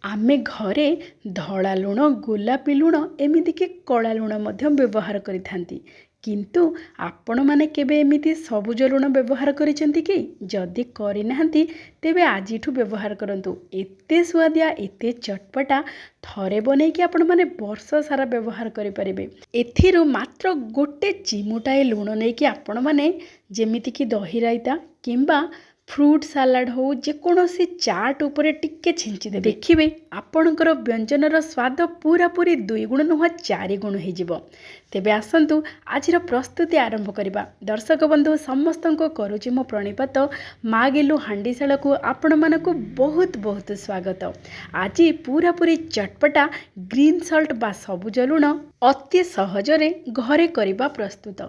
आमे घरे धला लुण गोलापी लुण एमितिकी कला लुण मध्य व्यवहार करिथांती किंतु आपण माने केबे एमिति सबुज लुण व्यवहार करिसेंती कि जदि करिनाहांती तेबे आजिठु व्यवहार करंतु। एते सुआदिया एते चटपटा थरे बनै कि आपण माने वर्ष सारा व्यवहार करि परिबे। एथिरु मात्र गोटे चिमुटाए लुण नै कि आपण माने जेमिति कि दही रायता किंबा फ्रूट सालाड हो जेकोसी चाट उपरे टिके छिंची दे देखिबे आपणकर व्यंजनर स्वाद पूरा पूरी 2 गुण नुह 4 गुण हो जिवो। तेबे आसंतु आजिर प्रस्तुति आरंभ करिबा। दर्शक बंधु समस्त को करुछि मो प्रणिपात माँ गेलु हांडीशाला को आपण मानकु बहुत बहुत स्वागत। आज पूरा पूरी चटपटा ग्रीन सल्ट बा सबुज लुण अति सहजरे घरे करिबा प्रस्तुत।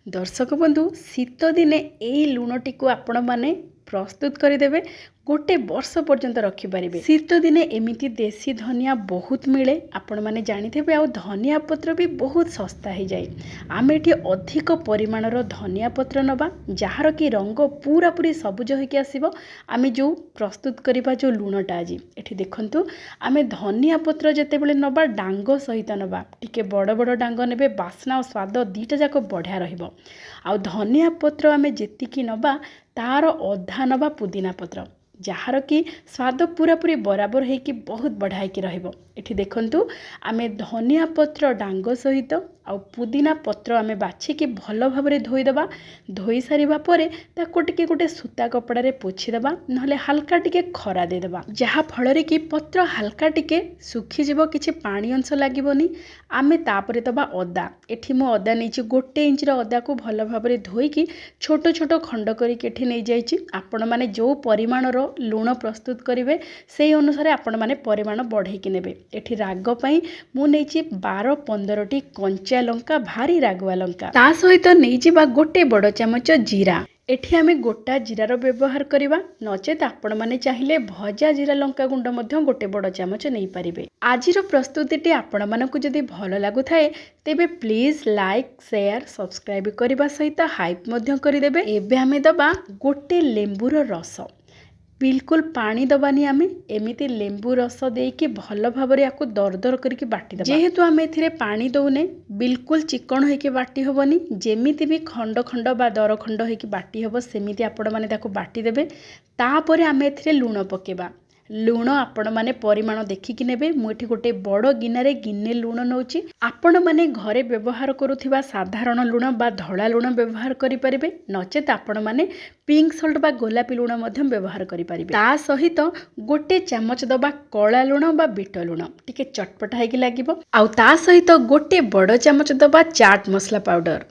दर्शक बंधु शीत दिने एई लुणटी को आपण माने प्रस्तुत करदेवे गोटे वर्ष पर्यंत रखिपारे। शीत दिने एमिति देसी धनिया बहुत मिले आपण मैंने जानीथे आ धनिया पत्र भी बहुत सस्ता हो जाए। आम ये अधिक परिमाणर धनिया पत्र नवा जार कि रंग पूरा पूरी सबुज होकर आसो। आम जो प्रस्तुत करवा जो लुणटा आज ये देखु आम धनिया पत्र जितेबले नवा डांग सहित नवा टिके बड़ बड़ डांग ने बास्ना और स्वाद दीटा जाक बढ़िया रहिबो। आ धनिया पत्र आम जेतिकी नवा तार अधा नवा पुदीना पत्र जार कि स्वाद पूरा पूरी बराबर होगी बहुत बढ़ाई रहिबो। एठी देखंतु आमे धनिया पत्र डांग सहित आ पुदीना पत्र आमे बाछिकी भल भाबरे धोईदेबा। धोई सारिबा परे ताको टिके गोटे सूता कपड़ा रे पोछीदेबा नहले हल्का टिके खरा देदेबा जहा फଳରେ कि पत्र हल्का टिके सुखी जीवो किछि पानी अंश लागिबोनी। आमे तापरे दबा अदा। एठी मो अदा नेछि 1 इंच रो अदा को भल भाबरे धोईकी छोट छोट खंड करिक एठी नै जाइछि। आपण माने जो परिमाणर लुण प्रस्तुत करिवे सेही अनुसार आपण माने परिमाण बढ़ेकी नेबे। एठी राग पई मु नेछि 12-15 टी कंचा लंका भारी रागुआ लंका ता सहित नै जिबा गोटे बड़ चामच जीरा। एठी आमे गोटा जीरार व्यवहार करिबा नचेत आपण माने चाहिले भजा जीरा लंका गुंड मध्य गोटे बड़ चामच नै पारिबे। आजिर प्रस्तुतिटी आपण मानकु जदि भल लागु थाए तेबे प्लीज लाइक शेयर सब्सक्राइब करबा सहित हाइप मध्य करिदेबे। एबे आमे दबा गोटे लेंबुर रस बिल्कुल पानी दबानी आमे एमिति लेंबू रस देकी भल भाबरे याकु दरदर करके बाटी दबा। जेहेतु आमे एथिरे पानी दउने बिल्कुल चिकन होइके बाटी हबनी जेमिति भी खंड खंड बा दर खंड होइके बाटी हबो सेमिति आपण माने ताकु बाटी देबे। तापरे आमे एथिरे लुण पकेबा। लुण आपण माने परिमाण देखिकी नेबे। मु एठी गोटे बड़ गिनारे गिन्ने लुण नउची। आपण माने घरे व्यवहार करुथिबा साधारण लुण बा धळा लुण व्यवहार करि परिबे नचेत आपण माने पिंक सल्ट बा गोलापी लुण मध्यम व्यवहार करि परिबे। ता सहित गोटे चामच दबा कला लुण बा बीट लुण टिके चटपटा हेकी लागिबो। आ ता सहित गोटे बड़ चामच दबा चाट मसला पाउडर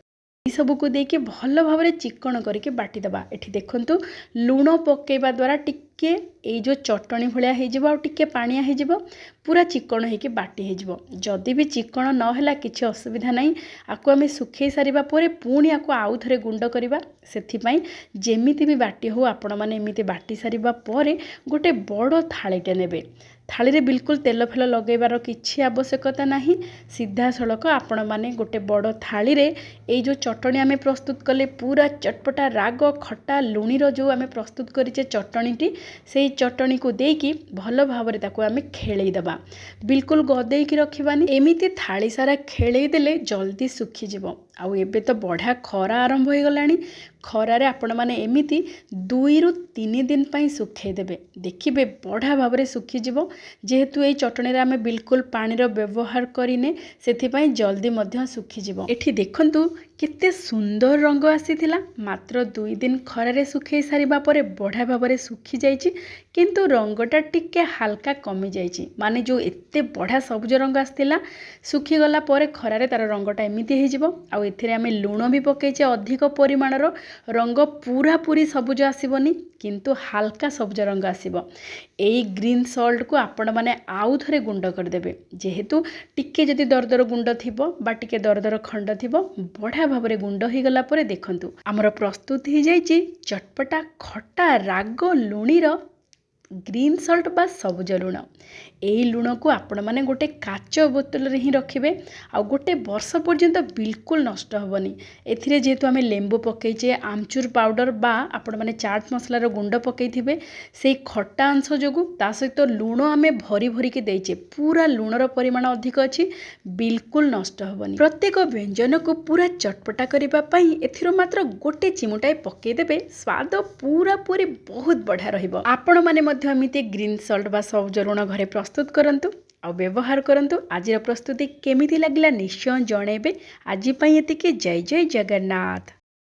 सबको देके भल भाव चिकन करके बाटी दबा। एठी देखंतु लुण पकेबा द्वारा टिके ए जो चटणी भलिया हे जिवो आ टिके पानिया हे जिवो पूरा चिकन हेके बाटी हे जिवो। जदि भी चिकन न होला किछि असुविधा नाही आको आमे सुखै सारिबा परे पुणी आको आउ थरे गुंड करिबा। सेथि पई जेमिति भी बाटी हो आपण माने एमिति बाटी सारिबा परे गोटे बड़ थाळीटे नेबे। थाली रे बिल्कुल तेल फेल लगेबार किछि आवश्यकता नाही। सीधा सड़क आपण माने गोटे बड़ थाली रे ए जो चटणी आमे प्रस्तुत कले पूरा चटपटा राग खट्टा लुणीर जो आमे प्रस्तुत करिचे चटणीटी से चटणी को देकी भल भाव ताको आमे खेलई दबा। बिल्कुल गदेई की रखिबानी एमिति थाली सारा खेलई देले जल्दी सुखी जिवो। आउ एबे तो बढ़िया खरा आरंभ हो गलानी। खरारे आपण माने एमिति 2-3 दिन पई सुखै देबे। देखिबे बढ़िया भाव रे सुखी जिवो। जेहेतु ए चटणी रे आमे बिल्कुल पानी रो व्यवहार करिने सेथि पई जल्दी मध्य सुखी जिवो। एठी देखंतु केते सुंदर रंग आसीथिला। मात्र 2 दिन खरारे सुखै सारिबा परे बढ़िया भाव रे सुखी जाइछि किंतु रंगटा टिके हल्का कमी जाइछि। माने जो एते बढ़िया सबुज रंग आस्थिला सुखी गला परे खरारे तार रंगटा एमिति हे जिवो। आ एथिरे आमे लुण भी पकेचे अधिक परिमाणर रंग पूरा पूरी सबुज आसीबनी किंतु हल्का सबुज रंग आसीबो। एई ग्रीन सॉल्ट को आपण माने आउ थरे गुंड कर देबे। जेहेतु टिके जदि दरदर गुंड थिबो बा टिके दरदर खंड थिबो बढ़िया भाव रे गुंड हो गला परे देखंतु हमर प्रस्तुत हो जाइछि चटपटा खट्टा राग लुणीर ଗ୍ରୀନ୍ ସଲ୍ଟ ବା ସବୁଜ ଲୁଣ। ଏଇ ଲୁଣକୁ ଆପଣମାନେ ଗୋଟେ କାଚ ବୋତଲରେ ହିଁ ରଖିବେ ଆଉ ଗୋଟେ ବର୍ଷ ପର୍ଯ୍ୟନ୍ତ ବିଲକୁଲ ନଷ୍ଟ ହେବନି। ଏଥିରେ ଯେହେତୁ ଆମେ ଲେମ୍ବୁ ପକାଇଛେ, ଆମଚୁର ପାଉଡ଼ର ବା ଆପଣମାନେ ଚାଟ୍ ମସଲାର ଗୁଣ୍ଡ ପକାଇଥିବେ, ସେଇ ଖଟା ଅଂଶ ଯୋଗୁଁ ତା ସହିତ ଲୁଣ ଆମେ ଭରି ଭରିକି ଦେଇଛେ, ପୁରା ଲୁଣର ପରିମାଣ ଅଧିକ ଅଛି, ବିଲକୁଲ ନଷ୍ଟ ହେବନି। ପ୍ରତ୍ୟେକ ବ୍ୟଞ୍ଜନକୁ ପୁରା ଚଟପଟା କରିବା ପାଇଁ ଏଥିରୁ ମାତ୍ର ଗୋଟେ ଚିମୁଟାଏ ପକାଇଦେବେ, ସ୍ୱାଦ ପୁରାପୁରି ବହୁତ ବଢ଼ିଆ ରହିବ। ଆପଣମାନେ ମଧ୍ୟ ଏମିତି ଗ୍ରୀନ୍ ସଲ୍ଟ ବା ସବୁଜ ଲୁଣ ଘରେ ପ୍ରସ୍ତୁତ କରନ୍ତୁ ଆଉ ବ୍ୟବହାର କରନ୍ତୁ। ଆଜିର ପ୍ରସ୍ତୁତି କେମିତି ଲାଗିଲା ନିଶ୍ଚୟ ଜଣାଇବେ। ଆଜି ପାଇଁ ଏତିକି। ଜୟ ଜୟ ଜଗନ୍ନାଥ।